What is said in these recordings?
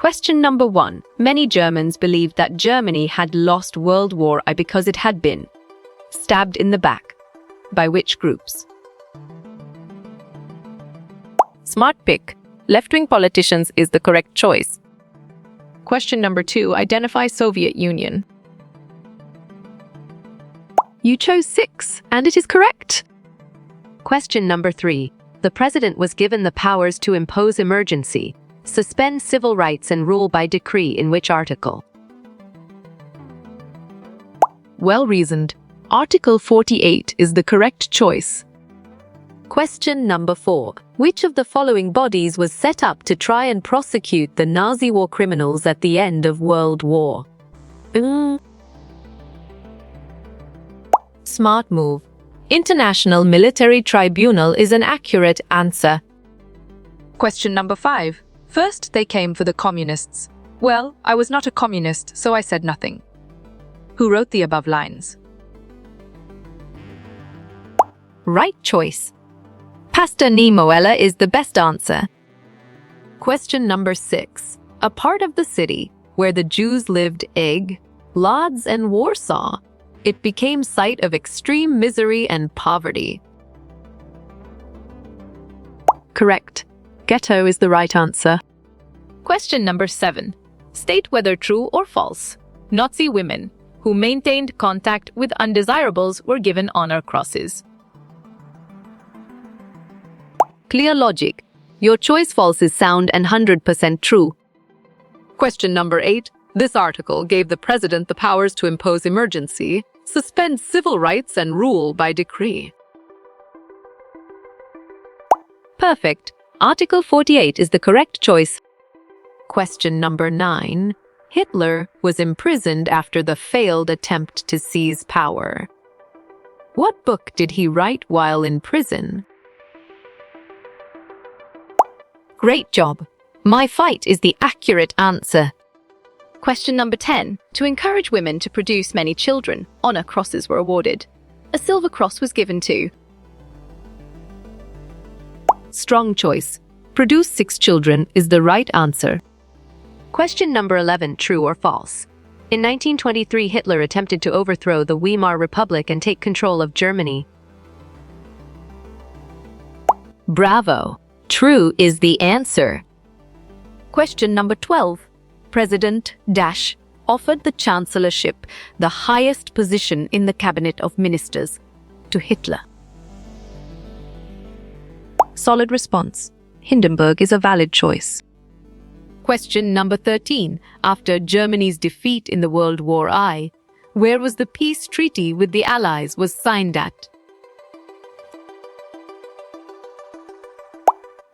Question number 1. Many Germans believed that Germany had lost World War I because it had been stabbed in the back. By which groups? Smart pick. Left-wing politicians is the correct choice. Question number 2. Identify Soviet Union. You chose 6, and it is correct. Question number 3. The president was given the powers to impose emergency, suspend civil rights and rule by decree in which article? Well reasoned. Article 48 is the correct choice. Question number 4. Which of the following bodies was set up to try and prosecute the Nazi war criminals at the end of World War? Smart move. International Military Tribunal is an accurate answer. Question number 5. First, they came for the communists. Well, I was not a communist, so I said nothing. Who wrote the above lines? Right choice. Pasta Nemoella is the best answer. Question number 6. A part of the city where the Jews lived, Lodz and Warsaw. It became site of extreme misery and poverty. Correct. Ghetto is the right answer. Question number 7. State whether true or false. Nazi women who maintained contact with undesirables were given honor crosses. Clear logic. Your choice false is sound and 100% true. Question number 8. This article gave the president the powers to impose emergency, suspend civil rights, and rule by decree. Perfect. Article 48 is the correct choice. Question number 9. Hitler was imprisoned after the failed attempt to seize power. What book did he write while in prison? Great job. My Fight is the accurate answer. Question number 10. To encourage women to produce many children, honor crosses were awarded. A silver cross was given to. Strong choice. Produce 6 children is the right answer. Question number 11. True or false? In 1923, Hitler attempted to overthrow the Weimar Republic and take control of Germany. Bravo. True is the answer. Question number 12. President Dash offered the chancellorship, the highest position in the cabinet of ministers, to Hitler. Solid response. Hindenburg is a valid choice. Question number 13. After Germany's defeat in the World War I, where was the peace treaty with the Allies was signed at?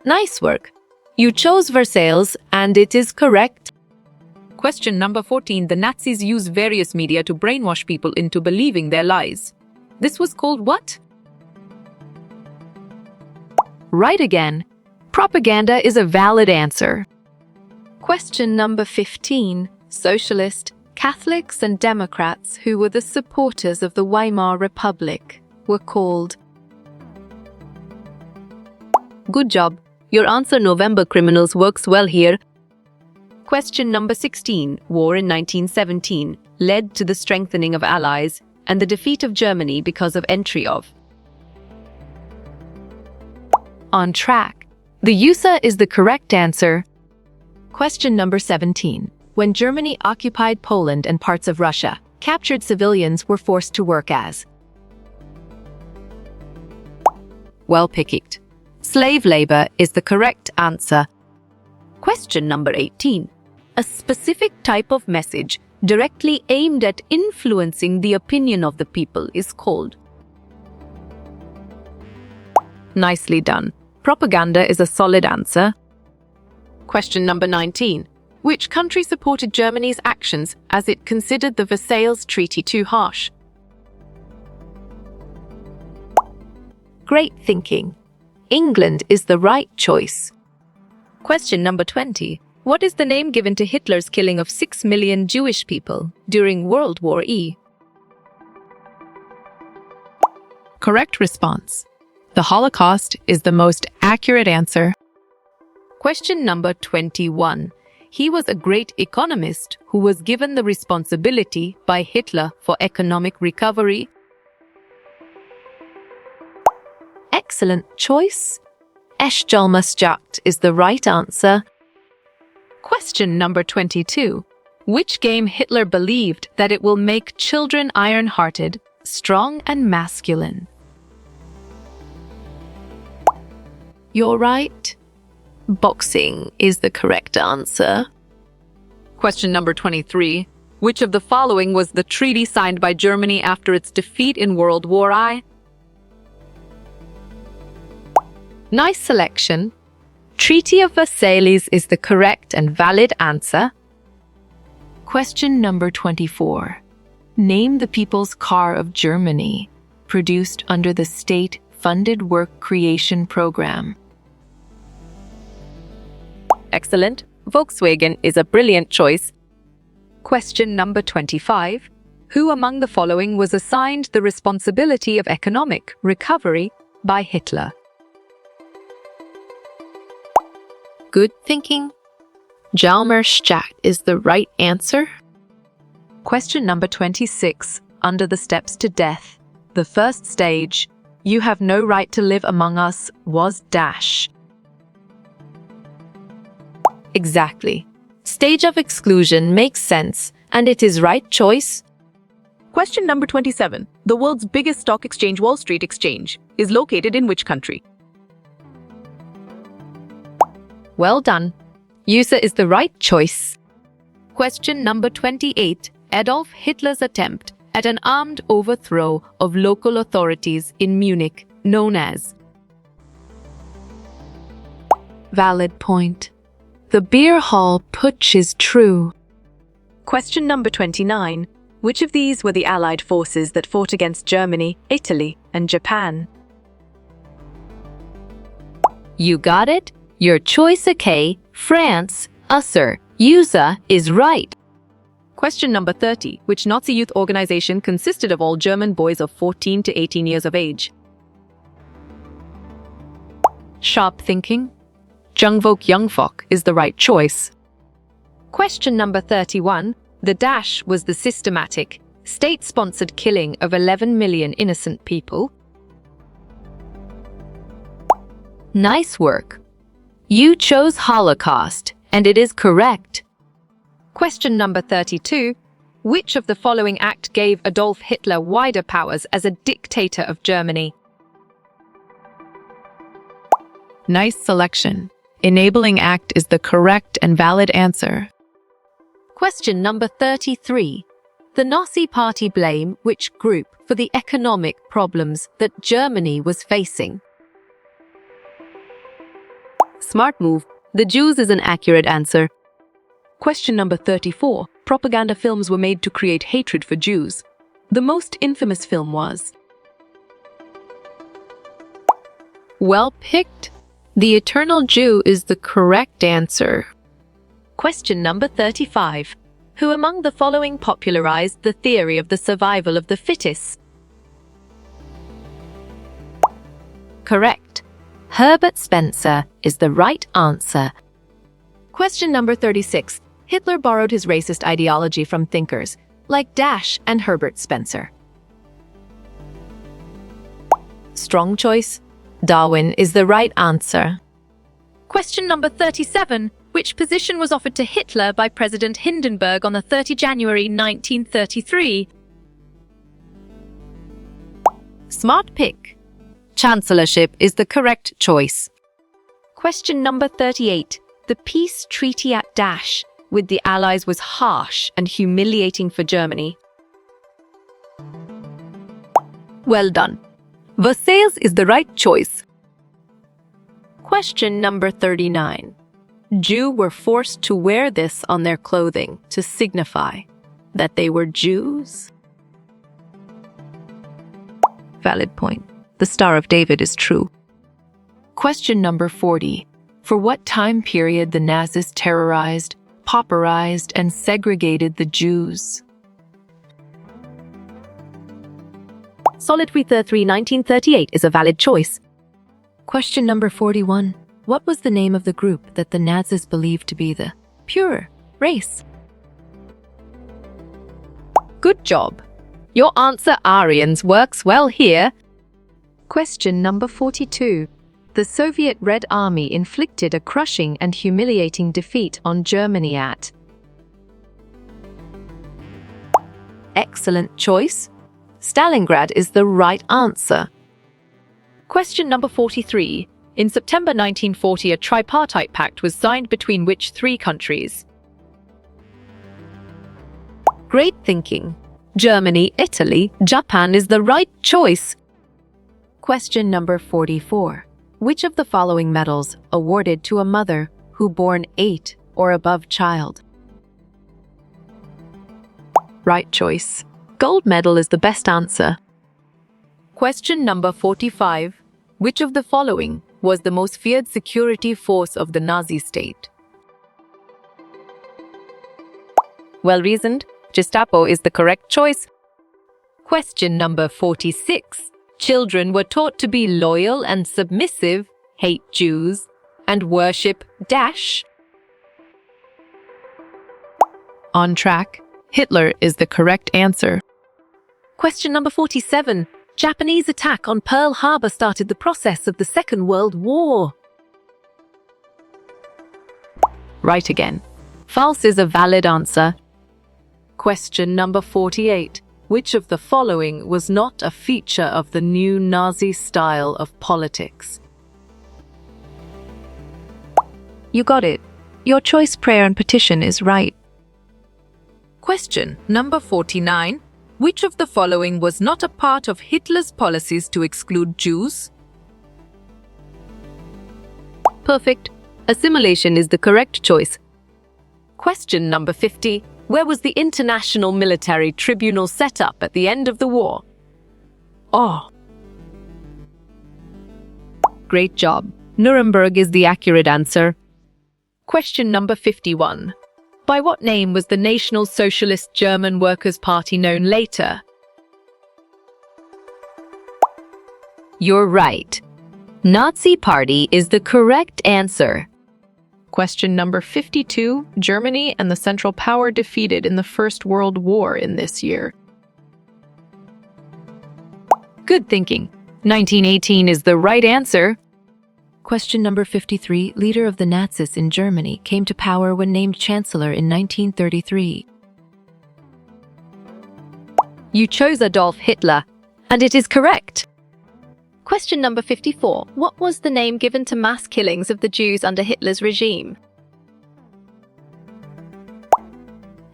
Nice work. You chose Versailles, and it is correct. Question number 14. The Nazis used various media to brainwash people into believing their lies. This was called what? Right again. Propaganda is a valid answer. Question number 15. Socialist, Catholics and Democrats who were the supporters of the Weimar Republic were called. Good job. Your answer, November criminals, works well here. Question number 16. War in 1917 led to the strengthening of Allies and the defeat of Germany because of entry of. On track. The USA is the correct answer. Question number 17. When Germany occupied Poland and parts of Russia, captured civilians were forced to work as. Well picked. Slave labor is the correct answer. Question number 18. A specific type of message directly aimed at influencing the opinion of the people is called. Nicely done. Propaganda is a solid answer. Question number 19. Which country supported Germany's actions as it considered the Versailles Treaty too harsh? Great thinking. England is the right choice. Question number 20. What is the name given to Hitler's killing of 6 million Jewish people during World War I? Correct response. The Holocaust is the most accurate answer. Question number 21. He was a great economist who was given the responsibility by Hitler for economic recovery. Excellent choice. Eschalmasjacht is the right answer. Question number 22. Which game Hitler believed that it will make children iron-hearted, strong and masculine? You're right. Boxing is the correct answer. Question number 23. Which of the following was the treaty signed by Germany after its defeat in World War I? Nice selection. Treaty of Versailles is the correct and valid answer. Question number 24. Name the People's Car of Germany, produced under the state-funded work creation program. Excellent. Volkswagen is a brilliant choice. Question number 25. Who among the following was assigned the responsibility of economic recovery by Hitler? Good thinking. Jalmarschat is the right answer. Question number 26. Under the steps to death, the first stage, you have no right to live among us, was dash. Exactly. Stage of exclusion makes sense, and it is right choice. Question number 27. The world's biggest stock exchange, Wall Street Exchange, is located in which country? Well done. USA is the right choice. Question number 28. Adolf Hitler's attempt at an armed overthrow of local authorities in Munich, known as. Valid point. The beer hall putsch is true. Question number 29. Which of these were the Allied forces that fought against Germany, Italy, and Japan? You got it? Your choice okay. France, Usser, USA is right. Question number 30. Which Nazi youth organization consisted of all German boys of 14 to 18 years of age? Sharp thinking. Jungvolk is the right choice. Question number 31. The dash was the systematic, state-sponsored killing of 11 million innocent people. Nice work. You chose Holocaust, and it is correct. Question number 32. Which of the following act gave Adolf Hitler wider powers as a dictator of Germany? Nice selection. Enabling Act is the correct and valid answer. Question number 33. The Nazi Party blame which group for the economic problems that Germany was facing? Smart move. The Jews is an accurate answer. Question number 34. Propaganda films were made to create hatred for Jews. The most infamous film was. Well picked. The Eternal Jew is the correct answer. Question number 35. Who among the following popularized the theory of the survival of the fittest? Correct. Herbert Spencer is the right answer. Question number 36. Hitler borrowed his racist ideology from thinkers like Dash and Herbert Spencer. Strong choice. Darwin is the right answer. Question number 37. Which position was offered to Hitler by President Hindenburg on the 30 January 1933? Smart pick. Chancellorship is the correct choice. Question number 38. The peace treaty at Dash with the Allies was harsh and humiliating for Germany. Well done. Versailles is the right choice. Question number 39. Jews were forced to wear this on their clothing to signify that they were Jews? Valid point. The Star of David is true. Question number 40. For what time period the Nazis terrorized, pauperized, and segregated the Jews? Solid 1938 is a valid choice. Question number 41. What was the name of the group that the Nazis believed to be the pure race. Good job. Your answer, Aryans, works well here. Question number 42. The Soviet Red Army inflicted a crushing and humiliating defeat on Germany at. Excellent choice. Stalingrad is the right answer. Question number 43. In September 1940, a tripartite pact was signed between which three countries? Great thinking. Germany, Italy, Japan is the right choice. Question number 44. Which of the following medals awarded to a mother who bore 8 or above child? Right choice. Gold medal is the best answer. Question number 45. Which of the following was the most feared security force of the Nazi state? Well reasoned. Gestapo is the correct choice. Question number 46. Children were taught to be loyal and submissive, hate Jews, and worship dash. On track. Hitler is the correct answer. Question number 47. Japanese attack on Pearl Harbor started the process of the Second World War. Right again. False is a valid answer. Question number 48. Which of the following was not a feature of the new Nazi style of politics? You got it. Your choice, prayer and petition, is right. Question number 49. Which of the following was not a part of Hitler's policies to exclude Jews? Perfect. Assimilation is the correct choice. Question number 50. Where was the International Military Tribunal set up at the end of the war? Oh. Great job. Nuremberg is the accurate answer. Question number 51. By what name was the National Socialist German Workers' Party known later? You're right. Nazi Party is the correct answer. Question number 52. Germany and the Central Power defeated in the First World War in this year. Good thinking. 1918 is the right answer. Question number 53. Leader of the Nazis in Germany came to power when named chancellor in 1933. You chose Adolf Hitler, and it is correct. Question number 54. What was the name given to mass killings of the Jews under Hitler's regime?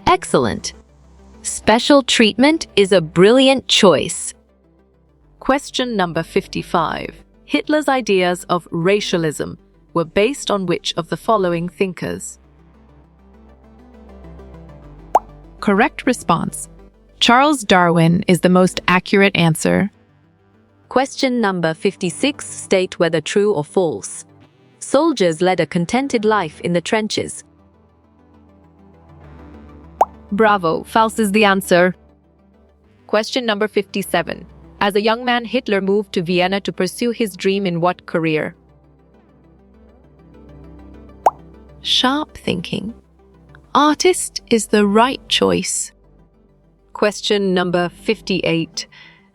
Excellent. Special treatment is a brilliant choice. Question number 55. Hitler's ideas of racialism were based on which of the following thinkers? Correct response. Charles Darwin is the most accurate answer. Question number 56. State whether true or false. Soldiers led a contented life in the trenches. Bravo. False is the answer. Question number 57. As a young man, Hitler moved to Vienna to pursue his dream in what career? Sharp thinking. Artist is the right choice. Question number 58.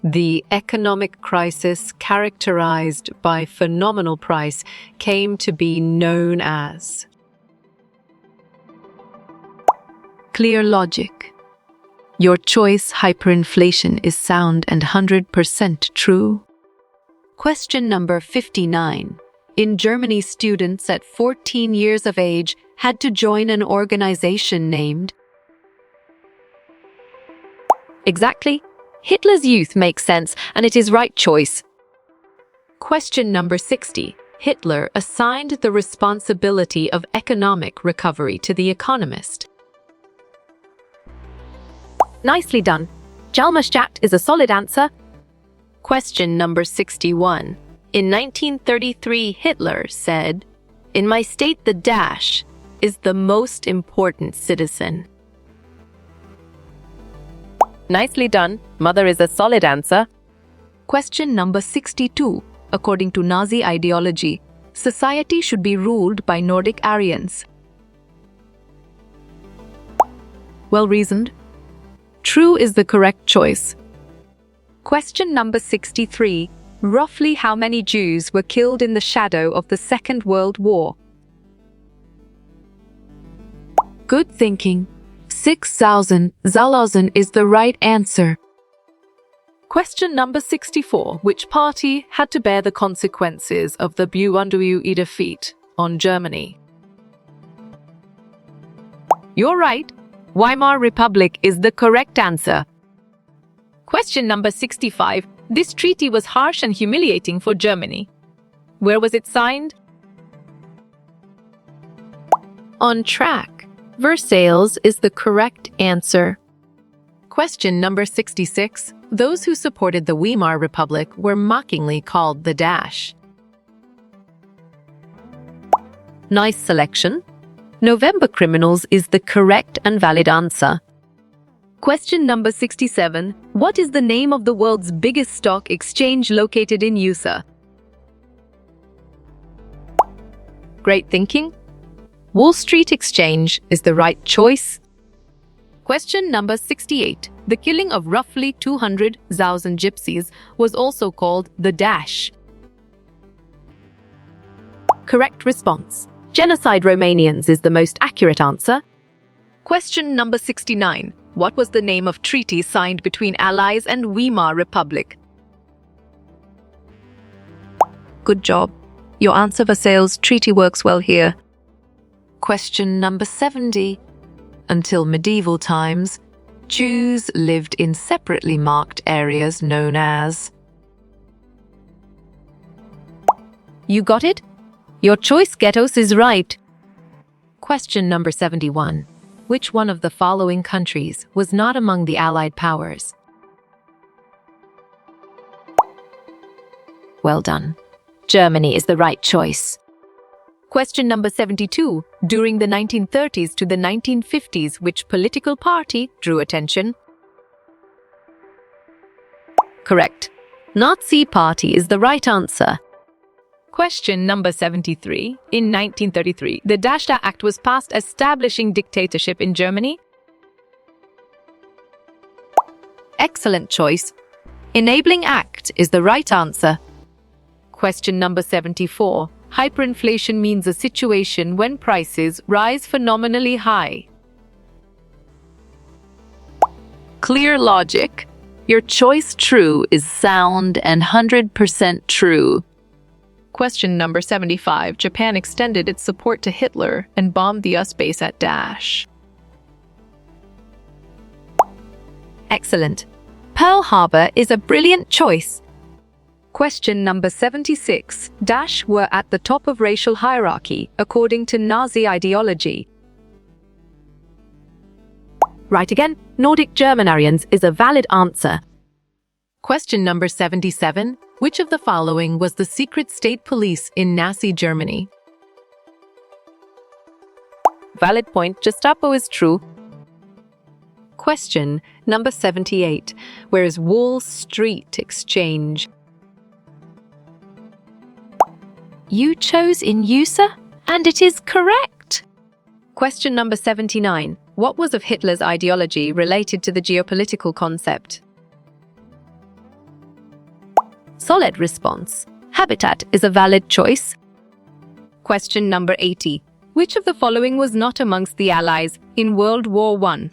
The economic crisis characterized by phenomenal price came to be known as? Clear logic. Your choice, hyperinflation, is sound and 100% true. Question number 59. In Germany, students at 14 years of age had to join an organization named? Exactly. Hitler's Youth makes sense, and it is right choice. Question number 60. Hitler assigned the responsibility of economic recovery to The Economist. Nicely done. Jalmastjat is a solid answer. Question number 61. In 1933, Hitler said, "In my state, the dash is the most important citizen." Nicely done. Mother is a solid answer. Question number 62. According to Nazi ideology, society should be ruled by Nordic Aryans. Well reasoned. True is the correct choice. Question number 63. Roughly how many Jews were killed in the shadow of the Second World War? Good thinking. 6,000 Zalazan is the right answer. Question number 64. Which party had to bear the consequences of the Buondieu defeat on Germany? You're right. Weimar Republic is the correct answer. Question number 65. This treaty was harsh and humiliating for Germany. Where was it signed? On track. Versailles is the correct answer. Question number 66. Those who supported the Weimar Republic were mockingly called the Dash. Nice selection. November Criminals is the correct and valid answer. Question number 67. What is the name of the world's biggest stock exchange located in USA? Great thinking. Wall Street Exchange is the right choice. Question number 68. The killing of roughly 200,000 gypsies was also called the Dash. Correct response. Genocide Romanians is the most accurate answer. Question number 69. What was the name of treaty signed between Allies and Weimar Republic? Good job. Your answer, Versailles Treaty, works well here. Question number 70. Until medieval times, Jews lived in separately marked areas known as. You got it? Your choice, ghettos, is right. Question number 71. Which one of the following countries was not among the Allied powers? Well done. Germany is the right choice. Question number 72. During the 1930s to the 1950s, which political party drew attention? Correct. Nazi Party is the right answer. Question number 73. In 1933, the Dachau Act was passed establishing dictatorship in Germany. Excellent choice. Enabling Act is the right answer. Question number 74. Hyperinflation means a situation when prices rise phenomenally high. Clear logic. Your choice true is sound and 100% true. Question number 75. Japan extended its support to Hitler and bombed the US base at Dash. Excellent. Pearl Harbor is a brilliant choice. Question number 76. Dash were at the top of racial hierarchy, according to Nazi ideology. Right again. Nordic German Aryans is a valid answer. Question number 77. Which of the following was the secret state police in Nazi Germany? Valid point. Gestapo is true. Question number 78. Where is Wall Street Exchange? You chose in USA, and it is correct. Question number 79. What was of Hitler's ideology related to the geopolitical concept? Solid response. Habitat is a valid choice. Question number 80. Which of the following was not amongst the Allies in World War I?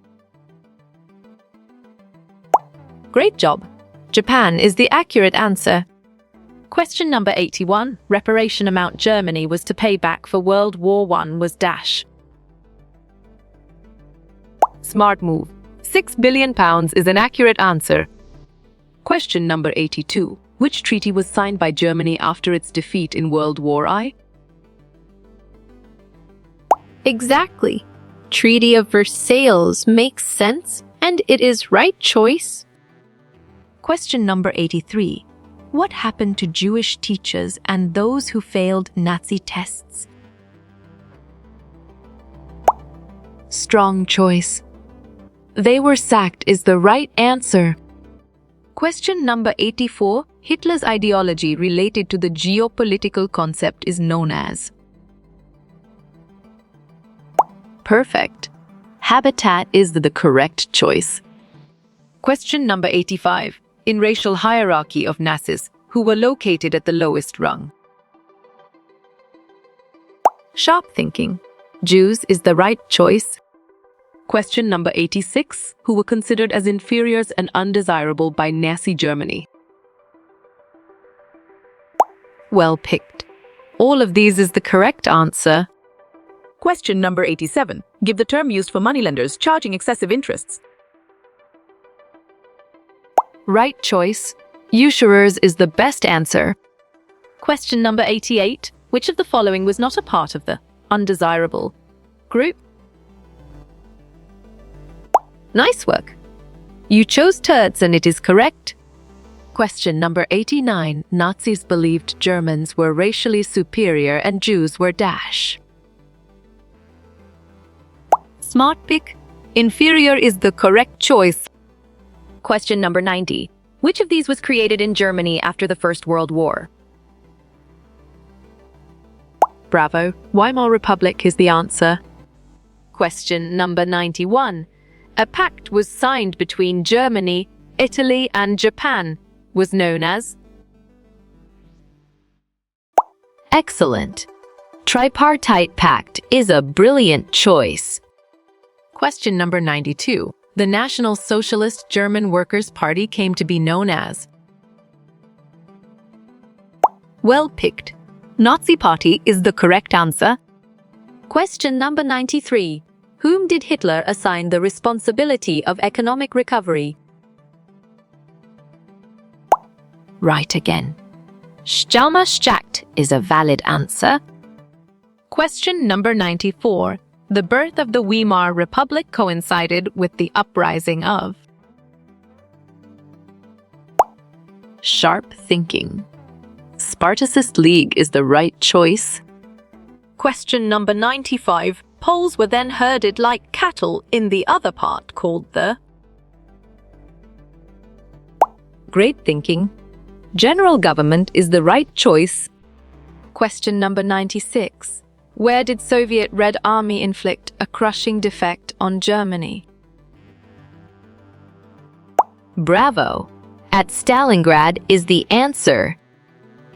Great job. Japan is the accurate answer. Question number 81. Reparation amount Germany was to pay back for World War I was Dash. Smart move. £6 billion is an accurate answer. Question number 82. Which treaty was signed by Germany after its defeat in World War I? Exactly. Treaty of Versailles makes sense, and it is right choice. Question number 83. What happened to Jewish teachers and those who failed Nazi tests? Strong choice. They were sacked is the right answer. Question number 84. Hitler's ideology related to the geopolitical concept is known as. Perfect. Habitat is the correct choice. Question number 85. In racial hierarchy of Nazis, who were located at the lowest rung? Sharp thinking. Jews is the right choice. Question number 86. Who were considered as inferiors and undesirable by Nazi Germany? Well picked. All of these is the correct answer. Question number 87. Give the term used for moneylenders charging excessive interests. Right choice. Usurers is the best answer. Question number 88. Which of the following was not a part of the undesirable group? Nice work. You chose turds and it is correct. Question number 89. Nazis believed Germans were racially superior and Jews were dash. Smart pick. Inferior is the correct choice. Question number 90. Which of these was created in Germany after the First World War? Bravo. Weimar Republic is the answer. Question number 91. A pact was signed between Germany, Italy, and Japan, was known as? Excellent. Tripartite Pact is a brilliant choice. Question number 92. The National Socialist German Workers' Party came to be known as? Well picked. Nazi Party is the correct answer. Question number 93. Whom did Hitler assign the responsibility of economic recovery? Right again. Stalmastadt is a valid answer. Question number 94. The birth of the Weimar Republic coincided with the uprising of? Sharp thinking. Spartacist League is the right choice. Question number 95. Poles were then herded like cattle in the other part called the? Great thinking. General government is the right choice. Question number 96. Where did Soviet Red Army inflict a crushing defeat on Germany? Bravo. At Stalingrad is the answer.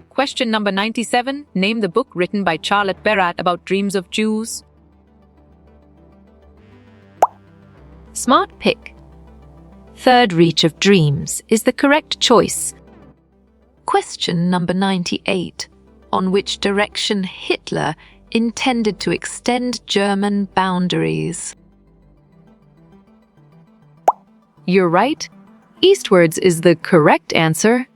Question number 97. Name the book written by Charlotte Berat about dreams of Jews. Smart pick. Third Reach of Dreams is the correct choice. Question number 98. On which direction Hitler intended to extend German boundaries? You're right. Eastwards is the correct answer.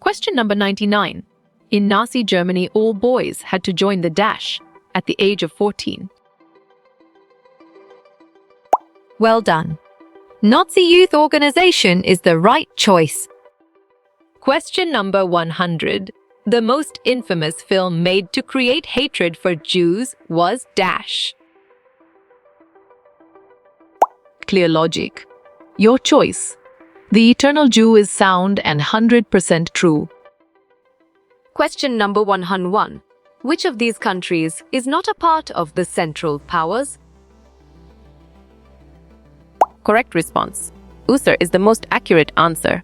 Question number 99. In Nazi Germany, all boys had to join the Dash at the age of 14. Well done. Nazi Youth Organization is the right choice. Question number 100. The most infamous film made to create hatred for Jews was Dash. Clear logic. Your choice. The eternal Jew is sound and 100% true. Question number 101. Which of these countries is not a part of the Central Powers? Correct response. USSR is the most accurate answer.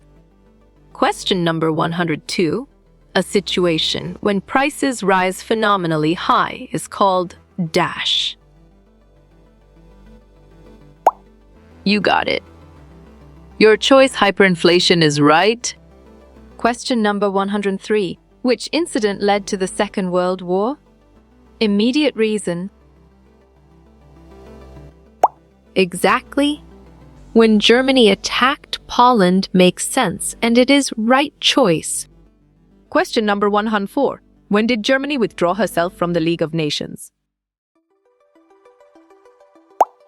Question number 102. A situation when prices rise phenomenally high is called Dash. You got it. Your choice, hyperinflation, is right. Question number 103. Which incident led to the Second World War? Immediate reason. Exactly. When Germany attacked Poland makes sense, and it is right choice. Question number 104. When did Germany withdraw herself from the League of Nations?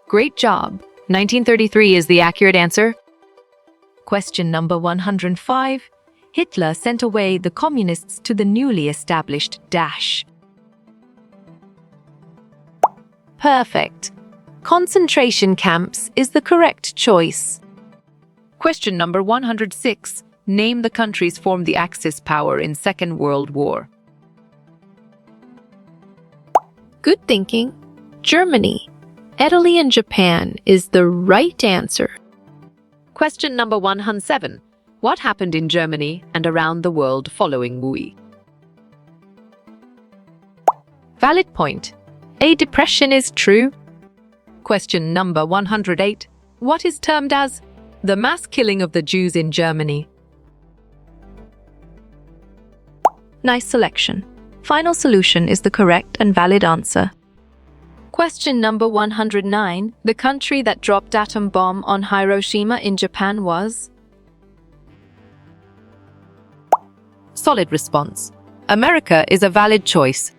Great job. 1933 is the accurate answer. Question number 105. Hitler sent away the communists to the newly established Dash. Perfect. Concentration camps is the correct choice. Question number 106. Name the countries formed the Axis power in Second World War. Good thinking. Germany, Italy and Japan is the right answer. Question number 107. What happened in Germany and around the world following Wu? Valid point. A depression is true. Question number 108. What is termed as the mass killing of the Jews in Germany? Nice selection. Final solution is the correct and valid answer. Question number 109. The country that dropped atom bomb on Hiroshima in Japan was? Solid response. America is a valid choice.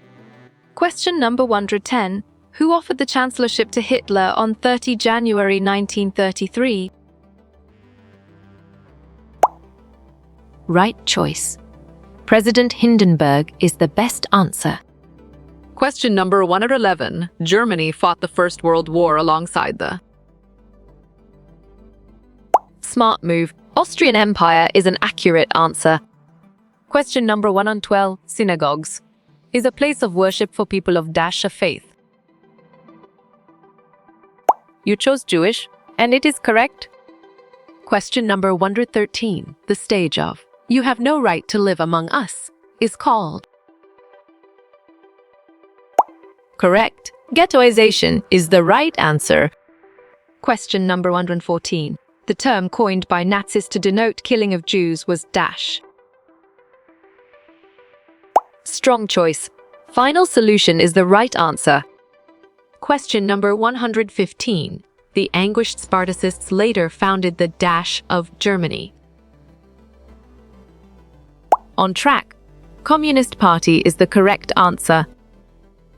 Question number 110. Who offered the chancellorship to Hitler on 30 January 1933? Right choice. President Hindenburg is the best answer. Question number 111. Germany fought the First World War alongside the... Smart move. Austrian Empire is an accurate answer. Question number 112. Synagogues is a place of worship for people of dash of faith. You chose Jewish, and it is correct. Question number 113. The stage of "You have no right to live among us" is called? Correct. Ghettoization is the right answer. Question number 114. The term coined by Nazis to denote killing of Jews was dash. Strong choice. Final solution is the right answer. Question number 115. The anguished Spartacists later founded the dash of Germany. On track. Communist Party is the correct answer.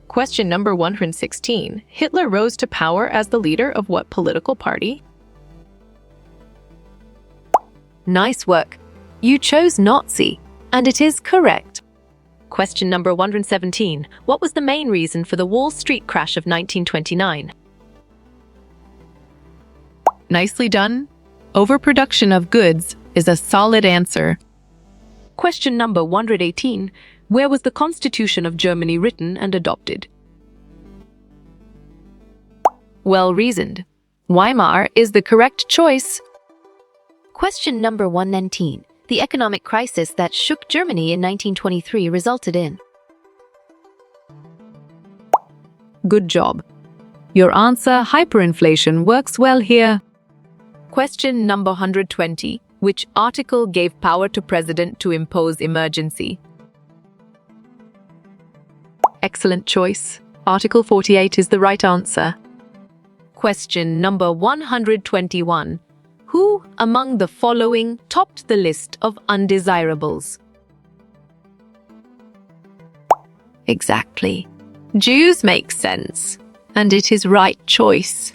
Question number 116. Hitler rose to power as the leader of what political party? Nice work. You chose Nazi, and it is correct. Question number 117. What was the main reason for the Wall Street crash of 1929? Nicely done. Overproduction of goods is a solid answer. Question number 118. Where was the Constitution of Germany written and adopted? Well reasoned. Weimar is the correct choice. Question number 119. The economic crisis that shook Germany in 1923 resulted in? Good job. Your answer, hyperinflation, works well here. Question number 120. Which article gave power to president to impose emergency? Excellent choice. Article 48 is the right answer. Question number 121. Who among the following topped the list of undesirables? Exactly. Jews make sense, and it is right choice.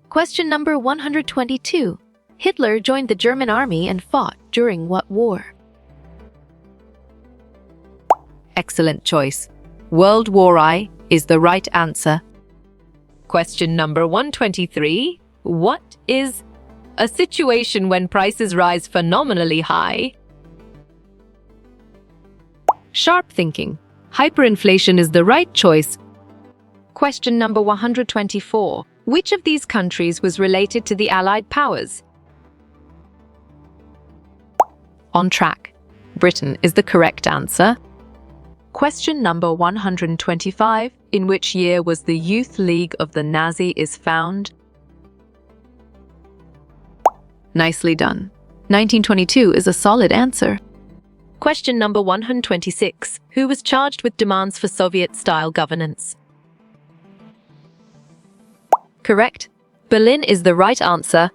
Question number 122. Hitler joined the German army and fought during what war? Excellent choice. World War I is the right answer. Question number 123. What is a situation when prices rise phenomenally high? Sharp thinking. Hyperinflation is the right choice. Question number 124. Which of these countries was related to the Allied powers? On track. Britain is the correct answer. Question number 125. In which year was the Youth League of the Nazis found? Nicely done. 1922 is a solid answer. Question number 126. Who was charged with demands for Soviet-style governance? Correct. Berlin is the right answer.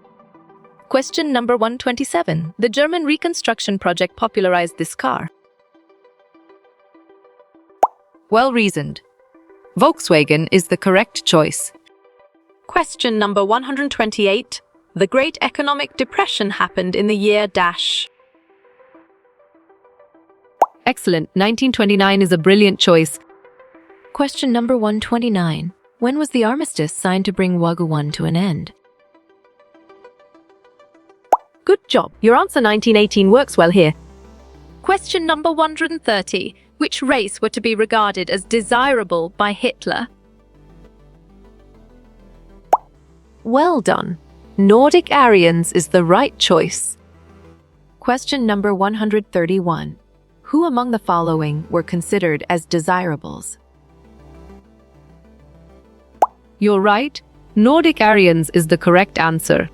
Question number 127. The German Reconstruction Project popularized this car. Well reasoned. Volkswagen is the correct choice. Question number 128. The Great Economic Depression happened in the year dash. Excellent. 1929 is a brilliant choice. Question number 129. When was the armistice signed to bring World War I to an end? Good job. Your answer 1918 works well here. Question number 130. Which race were to be regarded as desirable by Hitler? well done. Nordic Aryans is the right choice. Question number 131. Who among the following were considered as desirables? You're right. Nordic Aryans is the correct answer.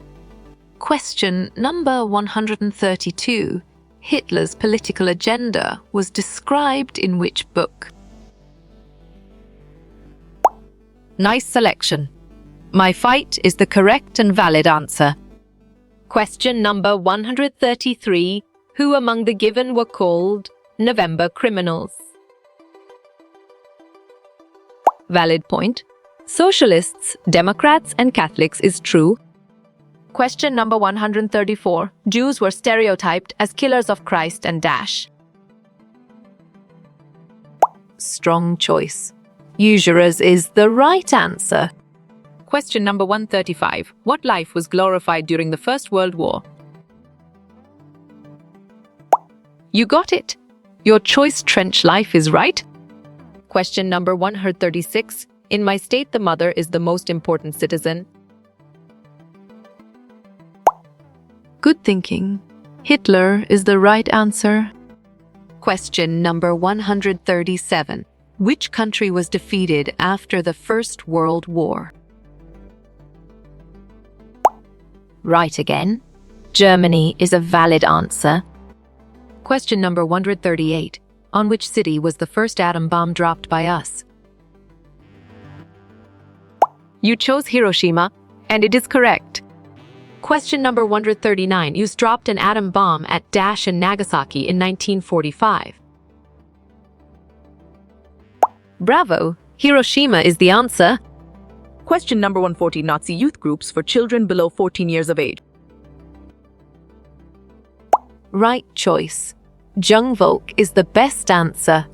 Question number 132. Hitler's political agenda was described in which book? Nice selection. My Fight is the correct and valid answer. Question number 133. Who among the given were called November criminals? Valid point. Socialists, Democrats, and Catholics is true. Question number 134. Jews were stereotyped as killers of Christ and dash. Strong choice. Usurers is the right answer. Question number 135. What life was glorified during the First World War? You got it. Your choice trench life is right. Question number 136. In my state, the mother is the most important citizen. Good thinking. Hitler is the right answer. Question number 137. Which country was defeated after the First World War? Right again. Germany is a valid answer. Question number 138. On which city was the first atom bomb dropped by us? You chose Hiroshima, and it is correct. Question number 139. You dropped an atom bomb at Dash in Nagasaki in 1945. Bravo! Hiroshima is the answer. Question number 140. Nazi youth groups for children below 14 years of age. Right choice. Jungvolk is the best answer.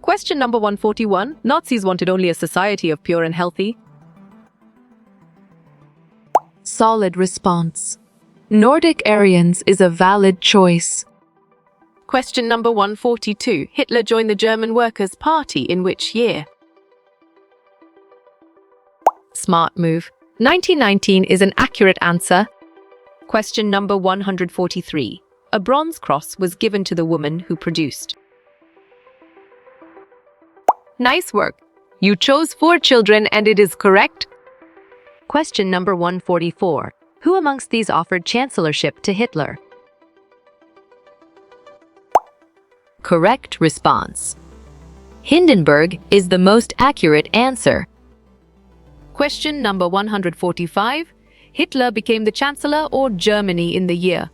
Question number 141. Nazis wanted only a society of pure and healthy. Solid response. Nordic Aryans is a valid choice. Question number 142. Hitler joined the German Workers' Party in which year? Smart move. 1919 is an accurate answer. Question number 143. A bronze cross was given to the woman who produced. Nice work. You chose 4 children and it is correct. Question number 144. Who amongst these offered chancellorship to Hitler? Correct response. Hindenburg is the most accurate answer. Question number 145. Hitler became the Chancellor or Germany in the year?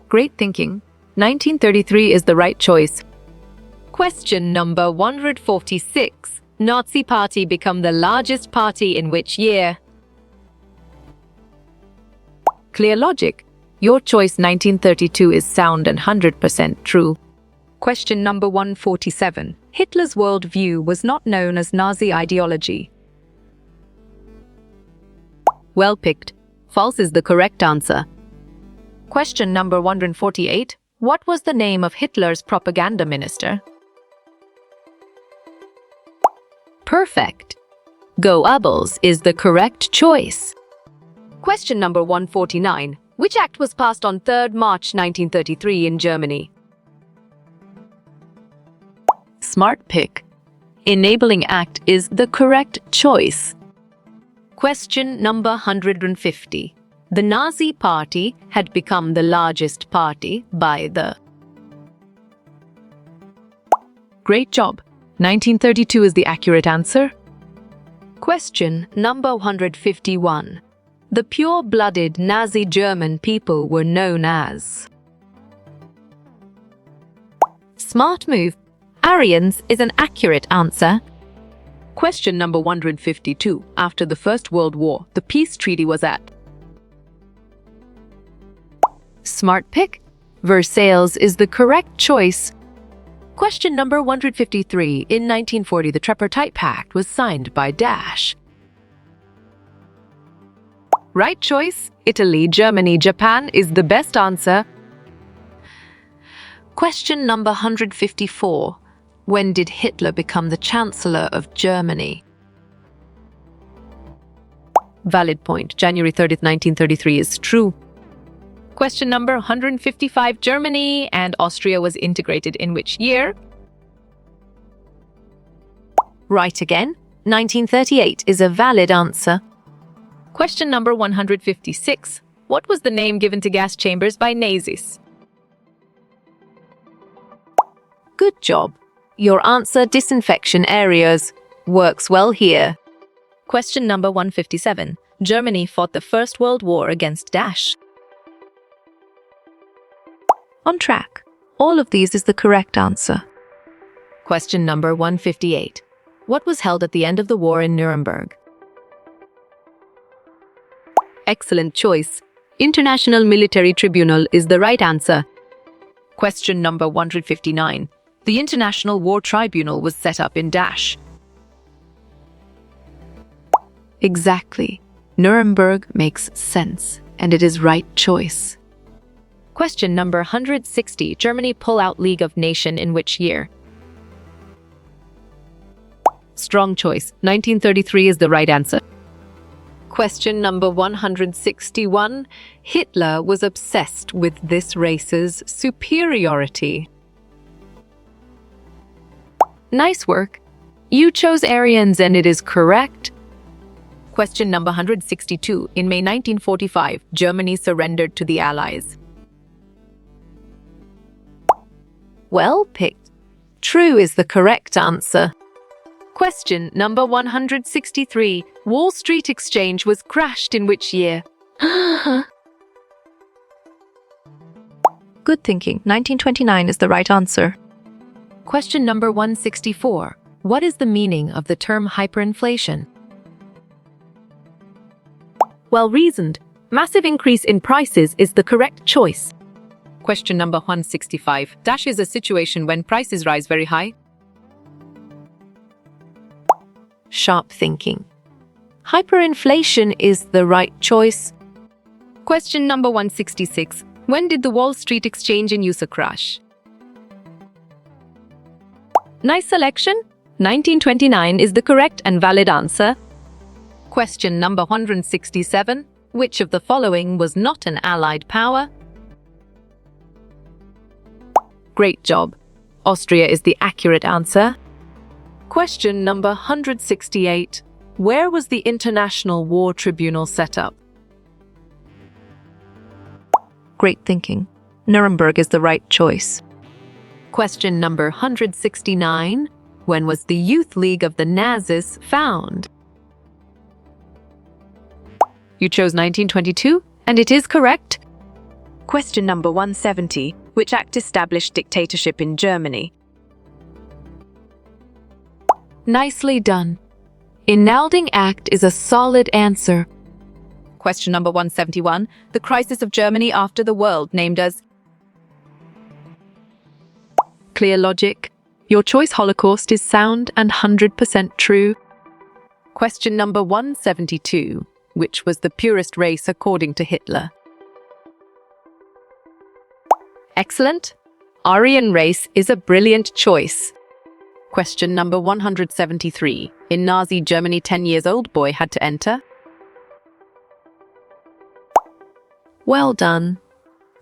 Great thinking. 1933 is the right choice. Question number 146. Nazi Party become the largest party in which year? Clear logic. Your choice 1932 is sound and 100% true. Question number 147. Hitler's worldview was not known as Nazi ideology. Well picked. False is the correct answer. Question number 148. What was the name of Hitler's propaganda minister? Perfect. Goebbels is the correct choice. Question number 149. Which act was passed on 3rd March 1933 in Germany? Smart pick. Enabling Act is the correct choice. Question number 150. The Nazi Party had become the largest party by the... Great job. 1932 is the accurate answer. Question number 151. The pure-blooded Nazi German people were known as... Smart move. Aryans is an accurate answer. Question number 152. After the First World War, the peace treaty was at. Smart pick. Versailles is the correct choice. Question number 153. In 1940, the Tripartite Pact was signed by Dash. Right choice. Italy, Germany, Japan is the best answer. Question number 154. When did Hitler become the Chancellor of Germany? Valid point. January 30th, 1933 is true. Question number 155. Germany and Austria was integrated in which year? Right again. 1938 is a valid answer. Question number 156. What was the name given to gas chambers by Nazis? Good job. Your answer, disinfection areas, works well here. Question number 157. Germany fought the First World War against dash. On track. All of these is the correct answer. Question number 158. What was held at the end of the war in Nuremberg? Excellent choice. International Military Tribunal is the right answer. Question number 159. The International War Tribunal was set up in dash. Exactly. Nuremberg makes sense, and it is right choice. Question number 160. Germany pull out League of Nations in which year? Strong choice. 1933 is the right answer. Question number 161. Hitler was obsessed with this race's superiority. Nice work. You chose Aryans and it is correct. Question number 162. In May 1945, Germany surrendered to the Allies. Well picked. True is the correct answer. Question number 163. Wall Street Exchange was crashed in which year? Good thinking. 1929 is the right answer. Question number 164. What is the meaning of the term hyperinflation? Well reasoned. Massive increase in prices is the correct choice. Question number 165. Dash is a situation when prices rise very high. Sharp thinking. Hyperinflation is the right choice. Question number 166. When did the Wall Street Exchange in USA crash? Nice selection. 1929 is the correct and valid answer. Question number 167. Which of the following was not an Allied power? Great job. Austria is the accurate answer. Question number 168. Where was the International War Tribunal set up? Great thinking. Nuremberg is the right choice. Question number 169. When was the Youth League of the Nazis found? You chose 1922, and it is correct. Question number 170. Which act established dictatorship in Germany? Nicely done. Enalding Act is a solid answer. Question number 171. The crisis of Germany after the world named as. Clear logic. Your choice Holocaust is sound and 100% true. Question number 172. Which was the purest race according to Hitler? Excellent. Aryan race is a brilliant choice. Question number 173. In Nazi Germany, 10-year-old boy had to enter. Well done.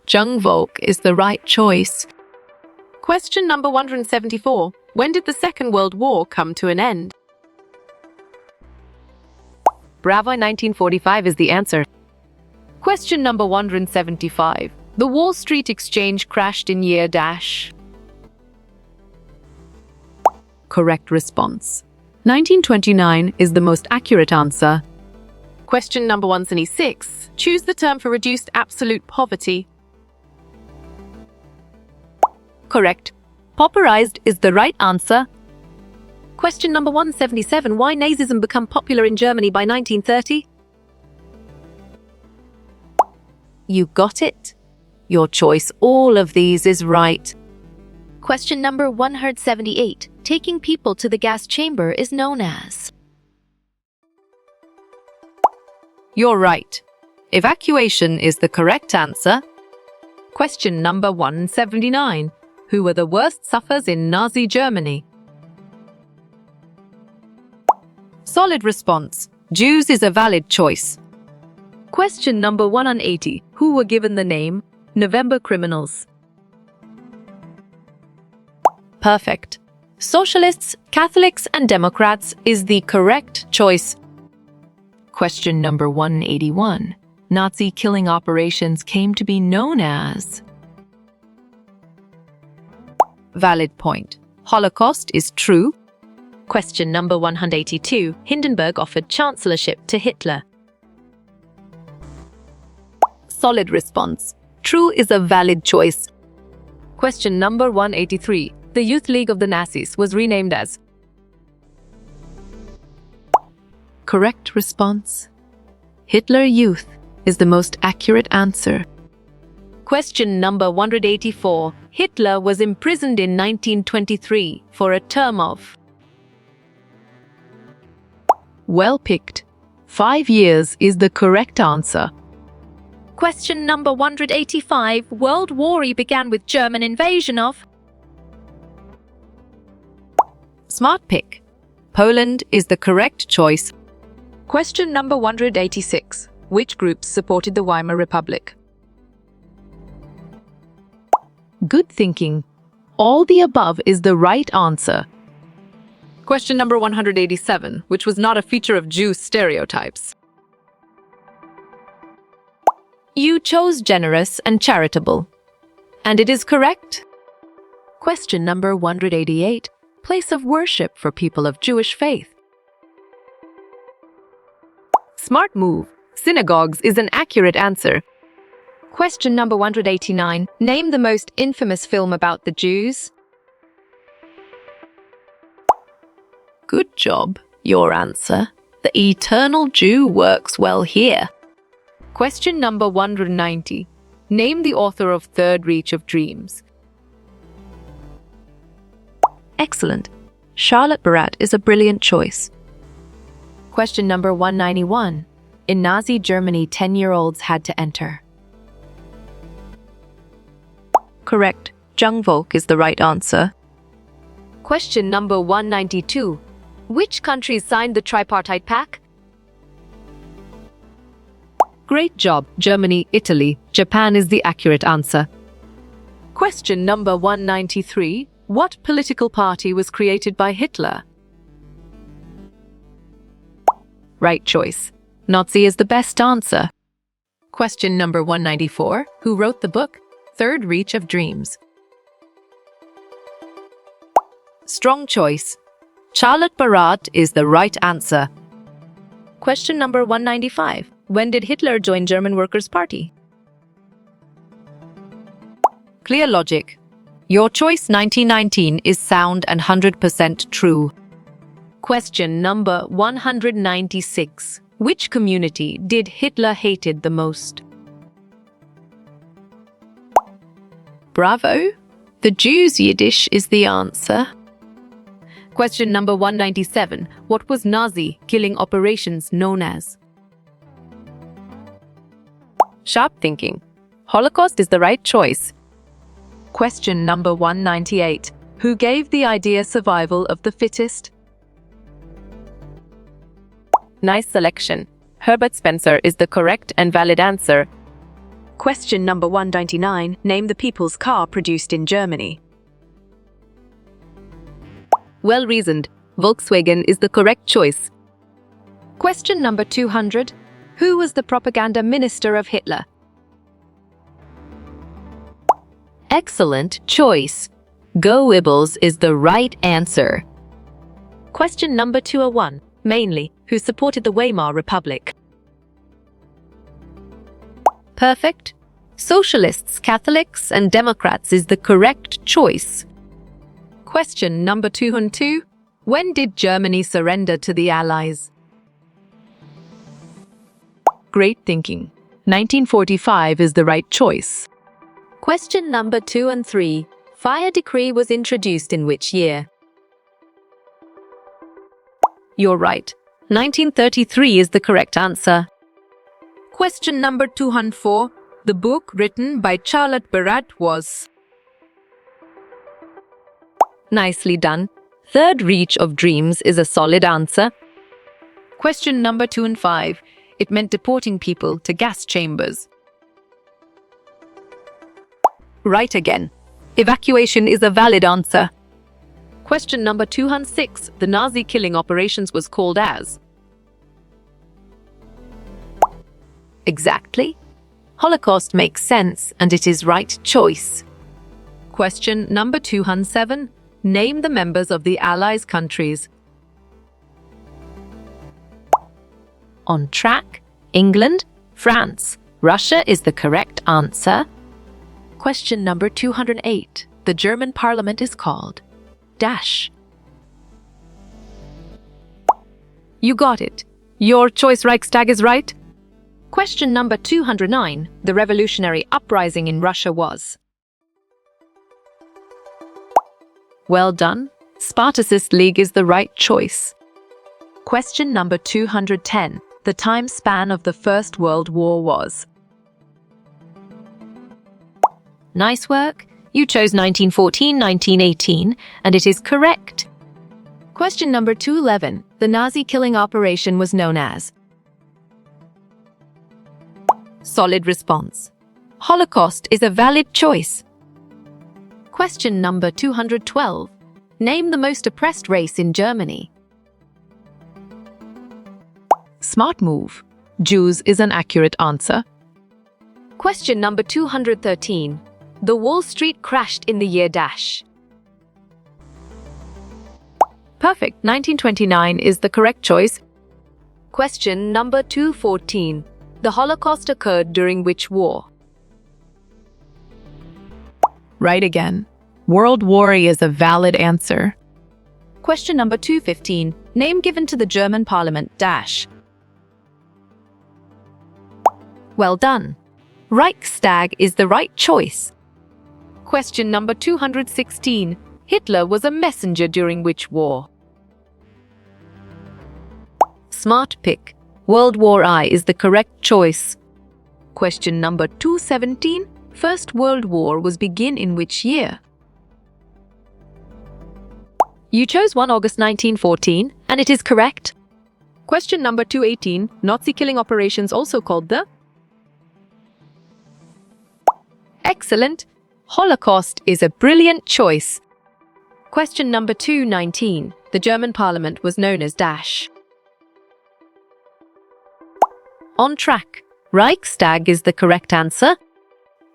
Jung Volk is the right choice. Question number 174. When did the Second World War come to an end? Bravo, 1945 is the answer. Question number 175. The Wall Street Exchange crashed in year dash. Correct response. 1929 is the most accurate answer. Question number 176. Choose the term for reduced absolute poverty. Correct. Pauperized is the right answer. Question number 177. Why Nazism become popular in Germany by 1930? You got it. Your choice, all of these is right. Question number 178. Taking people to the gas chamber is known as. You're right. Evacuation is the correct answer. Question number 179. Who were the worst sufferers in Nazi Germany? Solid response. Jews is a valid choice. Question number 180. Who were given the name November Criminals? Perfect. Socialists, Catholics, and Democrats is the correct choice. Question number 181. Nazi killing operations came to be known as. Valid point. Holocaust is true. Question number 182. Hindenburg offered chancellorship to Hitler. Solid response. True is a valid choice. Question number 183. The Youth League of the Nazis was renamed as. Correct response. Hitler Youth is the most accurate answer. Question number 184. Hitler was imprisoned in 1923 for a term of. Well picked. 5 years is the correct answer. Question number 185. World War I began with German invasion of. Smart pick. Poland is the correct choice. Question number 186. Which groups supported the Weimar Republic? Good thinking. All the above is the right answer. Question number 187. Which was not a feature of Jew stereotypes? You chose generous and charitable. And it is correct. Question number 188. Place of worship for people of Jewish faith. Smart move. Synagogues is an accurate answer. Question number 189. Name the most infamous film about the Jews. Good job. Your answer. The eternal Jew works well here. Question number 190. Name the author of Third Reach of Dreams. Excellent. Charlotte Barat is a brilliant choice. Question number 191. In Nazi Germany, 10-year-olds had to enter. Correct. Jung Volk is the right answer. Question number 192. Which countries signed the Tripartite Pact? Great job. Germany, Italy, Japan is the accurate answer. Question number 193. What political party was created by Hitler? Right choice. Nazi is the best answer. Question number 194. Who wrote the book Third Reach of Dreams? Strong choice. Charlotte Barat is the right answer. Question number 195. When did Hitler join German Workers' Party? Clear logic. Your choice 1919 is sound and 100% true. Question number 196. Which community did Hitler hated the most? Bravo. The Jews' Yiddish is the answer. Question number 197. What was Nazi killing operations known as? Sharp thinking. Holocaust is the right choice. Question number 198. Who gave the idea survival of the fittest? Nice selection. Herbert Spencer is the correct and valid answer. Question number 199. Name the people's car produced in Germany. Well reasoned. Volkswagen is the correct choice. Question number 200. Who was the propaganda minister of Hitler? Excellent choice. Goebbels is the right answer. Question number 201. Mainly, who supported the Weimar Republic? Perfect. Socialists, Catholics, and Democrats is the correct choice. Question number 202. When did Germany surrender to the Allies? Great thinking. 1945 is the right choice. Question number 203. Fire decree was introduced in which year? You're right. 1933 is the correct answer. Question number 204. The book written by Charlotte Barat was. Nicely done. Third Reach of Dreams is a solid answer. Question number 2 and 5. It meant deporting people to gas chambers. Right again. Evacuation is a valid answer. Question number 206. The Nazi killing operations was called as. Exactly. Holocaust makes sense and it is right choice. Question number 207. Name the members of the Allies countries. On track. England, France, Russia is the correct answer. Question number 208. The German parliament is called dash. You got it. Your choice Reichstag is right. Question number 209. The revolutionary uprising in Russia was. Well done. Spartacist League is the right choice. Question number 210. The time span of the First World War was. Nice work. You chose 1914-1918, and it is correct. Question number 211. The Nazi killing operation was known as. Solid response. Holocaust is a valid choice. Question number 212. Name the most oppressed race in Germany. Smart move. Jews is an accurate answer. Question number 213. The Wall Street crashed in the year dash. Perfect. 1929 is the correct choice. Question number 214. The Holocaust occurred during which war? Right again. World War I is a valid answer. Question number 215. Name given to the German parliament dash. Well done. Reichstag is the right choice. Question number 216. Hitler was a messenger during which war? Smart pick. World War I is the correct choice. Question number 217. First World War was begin in which year? You chose 1 August 1914, and it is correct. Question number 218. Nazi killing operations also called the. Excellent. Holocaust is a brilliant choice. Question number 219. The German parliament was known as dash. On track. Reichstag is the correct answer.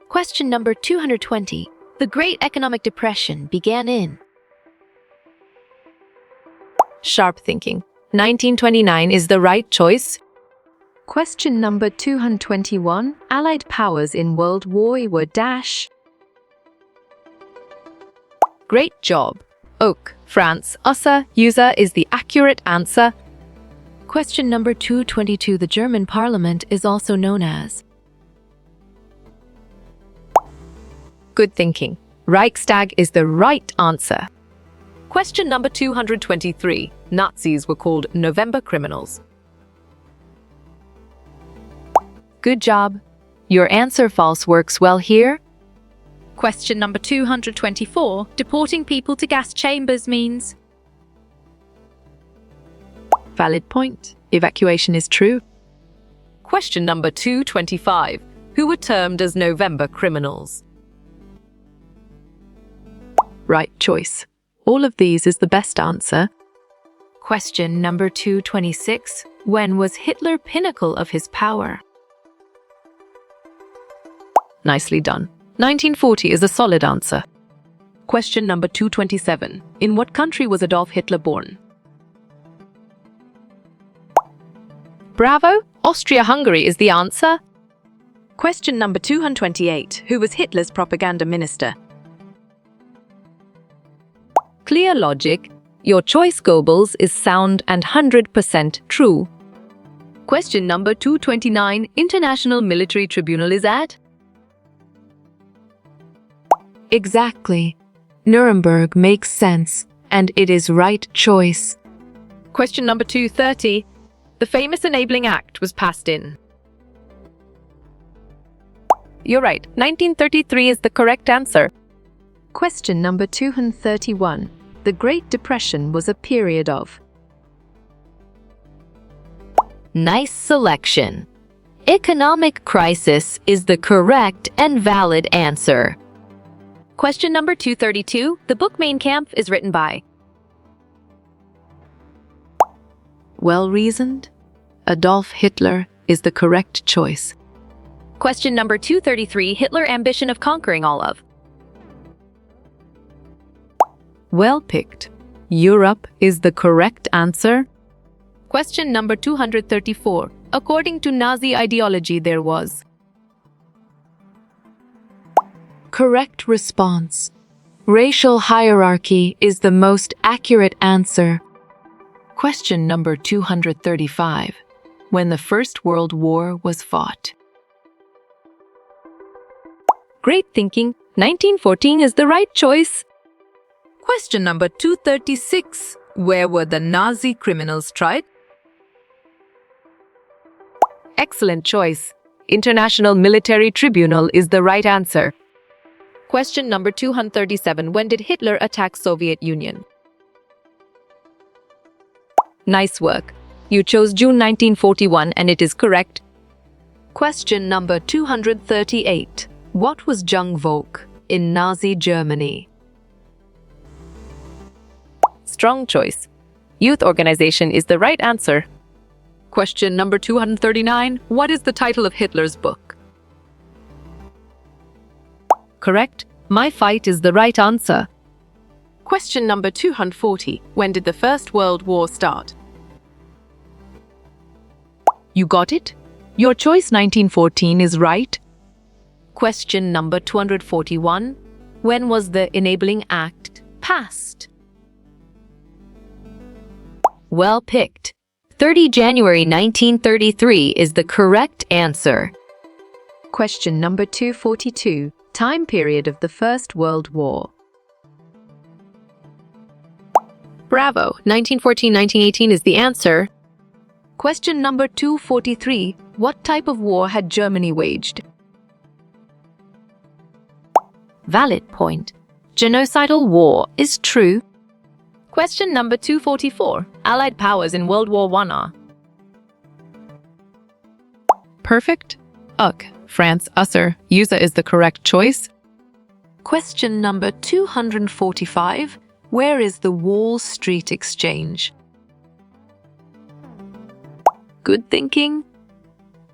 Question number 220. The Great Economic Depression began in. Sharp thinking. 1929 is the right choice. Question number 221. Allied powers in World War I were dash. Great job. Oak, France, USA, USA is the accurate answer. Question number 222. The German parliament is also known as. Good thinking. Reichstag is the right answer. Question number 223. Nazis were called November criminals. Good job. Your answer false works well here. Question number 224. Deporting people to gas chambers means. Valid point. Evacuation is true. Question number 225. Who were termed as November criminals? Right choice. All of these is the best answer. Question number 226. When was Hitler pinnacle of his power? Nicely done. 1940 is a solid answer. Question number 227. In what country was Adolf Hitler born? Bravo. Austria-Hungary is the answer. Question number 228. Who was Hitler's propaganda minister? Clear logic. Your choice, Goebbels, is sound and 100% true. Question number 229. International Military Tribunal is at? Exactly. Nuremberg makes sense, and it is right choice. Question number 230. The famous Enabling Act was passed in. You're right. 1933 is the correct answer. Question number 231. The Great Depression was a period of. Nice selection. Economic crisis is the correct and valid answer. Question number 232. The book Mein Kampf is written by. Well-reasoned. Adolf Hitler is the correct choice. Question number 233. Hitler ambition of conquering all of. Well picked. Europe is the correct answer. Question number 234. According to Nazi ideology, there was. Correct response. Racial hierarchy is the most accurate answer. Question number 235. When the First World War was fought. Great thinking. 1914 is the right choice. Question number 236. Where were the Nazi criminals tried? Excellent choice. International Military Tribunal is the right answer. Question number 237. When did Hitler attack Soviet Union? Nice work. You chose June 1941 and it is correct. Question number 238. What was Jungvolk in Nazi Germany? Strong choice. Youth organization is the right answer. Question number 239. What is the title of Hitler's book? Correct. My Fight is the right answer. Question number 240. When did the First World War start? You got it? Your choice 1914 is right. Question number 241. When was the Enabling Act passed? Well picked. 30 January 1933 is the correct answer. Question number 242. Time period of the First World War. Bravo. 1914-1918 is the answer. Question number 243. What type of war had Germany waged? Valid point. Genocidal war is true. Question number 244. Allied powers in World War I are. Perfect. Ugh. France, USA. USA is the correct choice. Question number 245. Where is the Wall Street Exchange? Good thinking.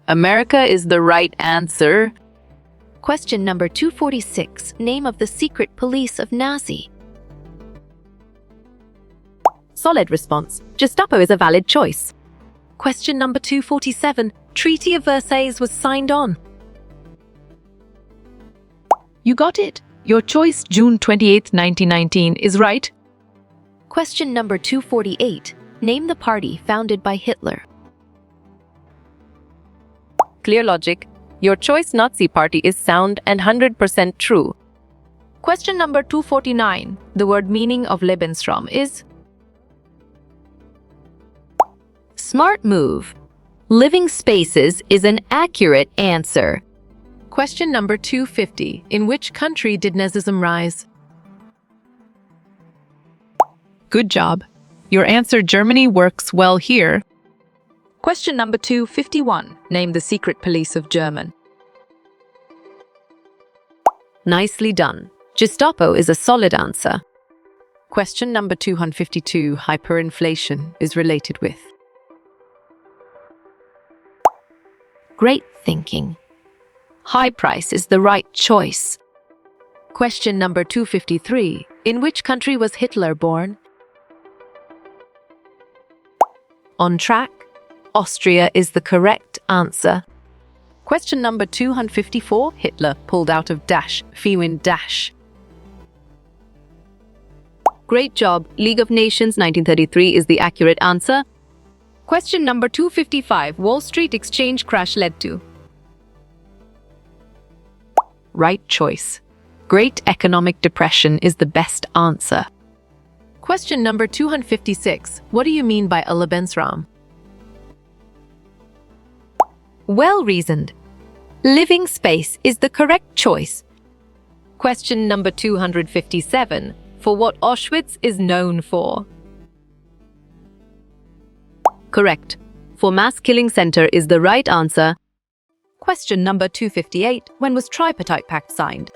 America is the right answer. Question number 246. Name of the secret police of Nazi. Solid response. Gestapo is a valid choice. Question number 247. Treaty of Versailles was signed on. You got it. Your choice June 28, 1919 is right. Question number 248. Name the party founded by Hitler. Clear logic. Your choice Nazi party is sound and 100% true. Question number 249. The word meaning of Lebensraum is. Smart move. Living spaces is an accurate answer. Question number 250. In which country did Nazism rise? Good job. Your answer Germany works well here. Question number 251. Name the secret police of German. Nicely done. Gestapo is a solid answer. Question number 252. Hyperinflation is related with. Great thinking. High price is the right choice. Question number 253. In which country was Hitler born? On track. Austria is the correct answer. Question number 254. Hitler pulled out of dash. Fiwin dash. Great job. League of Nations 1933 is the accurate answer. Question number 255. Wall Street Exchange crash led to. Right choice. Great economic depression is the best answer. Question number 256. What do you mean by a Lebensraum? Well reasoned. Living space is the correct choice. Question number 257. For what Auschwitz is known for? Correct. for mass killing center is the right answer. Question number 258. When was Tripartite Pact signed?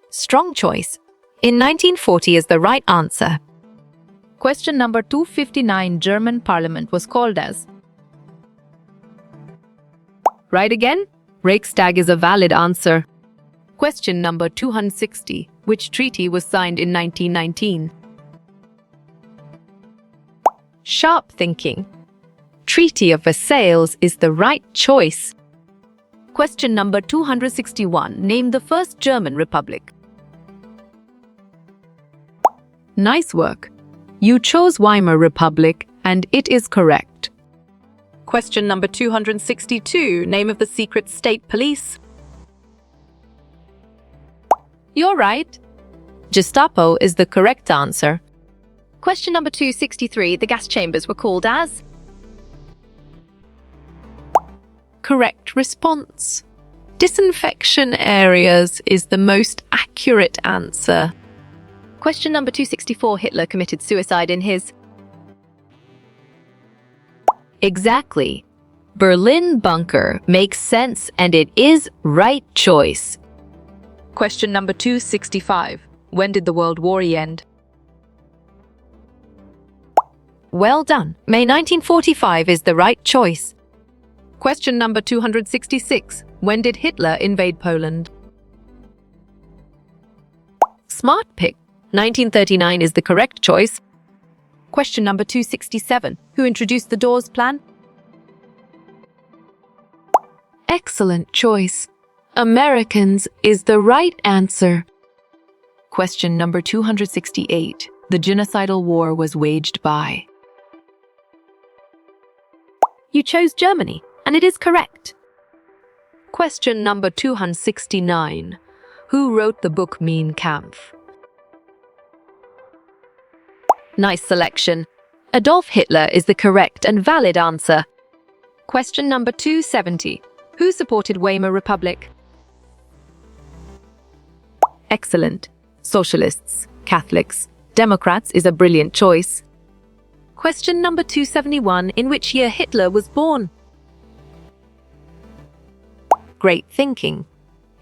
Strong choice. In 1940 is the right answer. Question number 259. German parliament was called as. Right again? Reichstag is a valid answer. Question number 260. Which treaty was signed in 1919? Sharp thinking. Treaty of Versailles is the right choice. Question number 261. Name the first German republic. Nice work. You chose Weimar Republic, and it is correct. Question number 262. Name of the secret state police. You're right. Gestapo is the correct answer. Question number 263. The gas chambers were called as. Correct response. Disinfection areas is the most accurate answer. Question number 264. Hitler committed suicide in his. Exactly. Berlin bunker makes sense and it is right choice. Question number 265. When did the World War end? Well done. May 1945 is the right choice. Question number 266. When did Hitler invade Poland? Smart pick. 1939 is the correct choice. Question number 267. Who introduced the Dawes Plan? Excellent choice. Americans is the right answer. Question number 268. The genocidal war was waged by. You chose Germany, and it is correct. Question number 269. Who wrote the book Mein Kampf? Nice selection. Adolf Hitler is the correct and valid answer. Question number 270. Who supported Weimar Republic? Excellent. Socialists, Catholics, Democrats is a brilliant choice. Question number 271. In which year Hitler was born? Great thinking.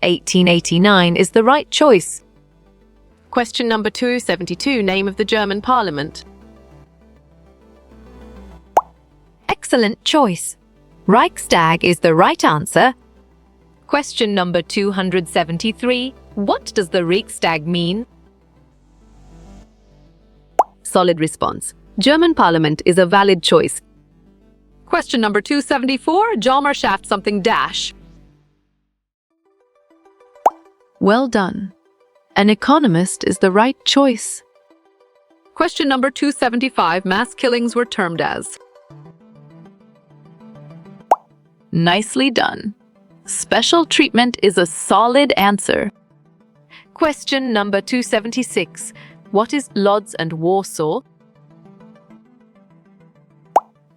1889 is the right choice. Question number 272. Name of the German parliament. Excellent choice. Reichstag is the right answer. Question number 273. What does the Reichstag mean? Solid response. German parliament is a valid choice. Question number 274. Jalmar shaft something dash. Well done. An economist is the right choice. Question number 275. Mass killings were termed as. Nicely done. Special treatment is a solid answer. Question number 276. What is Lodz and Warsaw?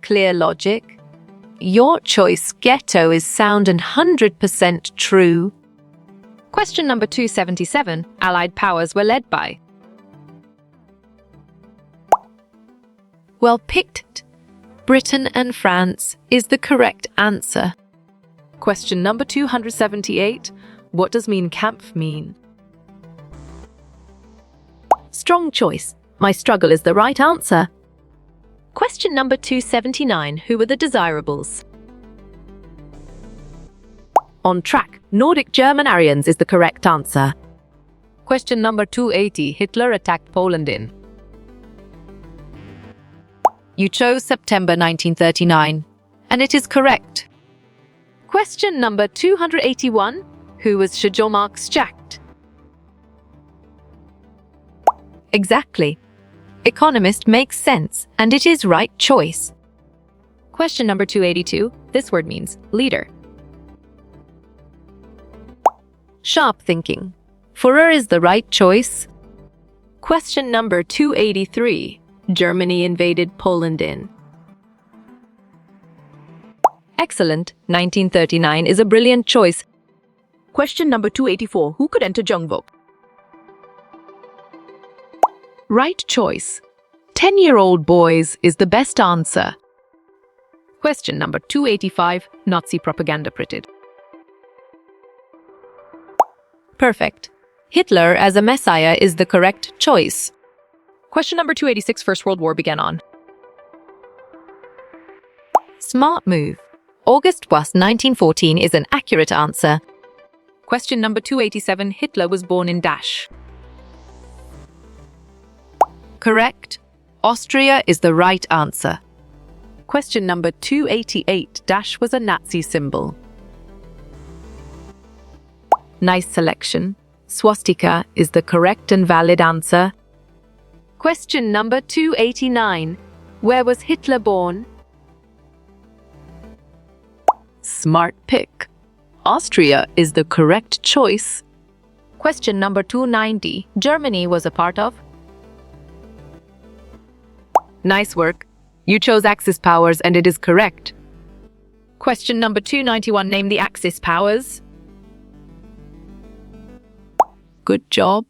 Clear logic. Your choice, ghetto, is sound and 100% true. Question number 277. Allied powers were led by. Well picked. Britain and France is the correct answer. Question number 278. What does Mein Kampf mean? Strong choice. My struggle is the right answer. Question number 279. Who were the desirables? On track. Nordic German Aryans is the correct answer. Question number 280. Hitler attacked Poland in. You chose September 1939, and it is correct. Question number 281. Who was Schutzmarks jacked? Exactly. Economist makes sense, and it is right choice. Question number 282. This word means leader. Sharp thinking. Führer is the right choice. Question number 283. Germany invaded Poland in. Excellent. 1939 is a brilliant choice. Question number 284. Who could enter Jungvok? Right choice. 10-year-old boys is the best answer. Question number 285. Nazi propaganda printed. Perfect. Hitler as a messiah is the correct choice. Question number 286. First World War began on. Smart move. August 1914 is an accurate answer. Question number 287. Hitler was born in dash. Correct. Austria is the right answer. Question number 288. Dash was a Nazi symbol. Nice selection. Swastika is the correct and valid answer. Question number 289. Where was Hitler born? Smart pick. Austria is the correct choice. Question number 290. Germany was a part of? Nice work. You chose Axis powers and it is correct. Question number 291. Name the Axis powers. Good job.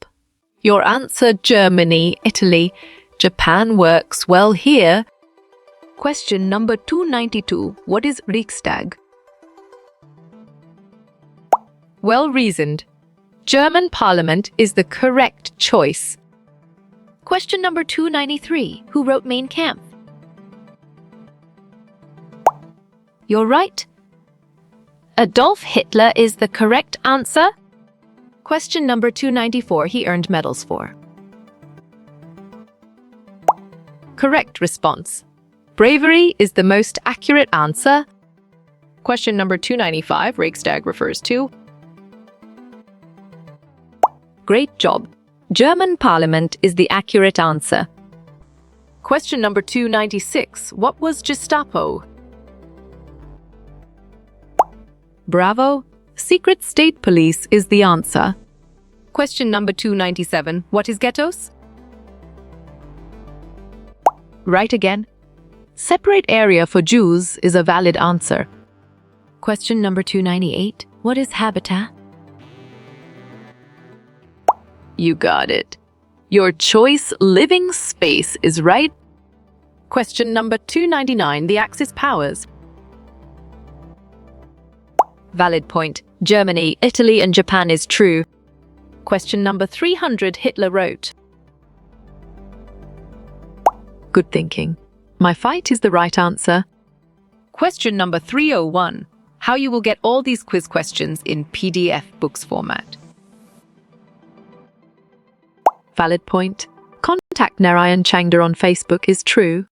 Your answer: Germany, Italy. Japan works well here. Question number 292. What is Riksdag? Well reasoned. German parliament is the correct choice. Question number 293. Who wrote Mein Kampf? You're right. Adolf Hitler is the correct answer. Question number 294. He earned medals for? Correct response. Bravery is the most accurate answer. Question number 295. Reichstag refers to? Great job. German parliament is the accurate answer. Question number 296. What was Gestapo? Bravo. Secret state police is the answer. Question number 297. What is ghettos? Right again. Separate area for Jews is a valid answer. Question number 298. What is habitat? You got it. Your choice: living space is right. Question number 299. The Axis powers. Valid point. Germany, Italy, and Japan is true. Question number 300. Hitler wrote. Good thinking. My fight is the right answer. Question number 301. How you will get all these quiz questions in PDF books format. Valid point. Contact Narayan Changda on Facebook is true.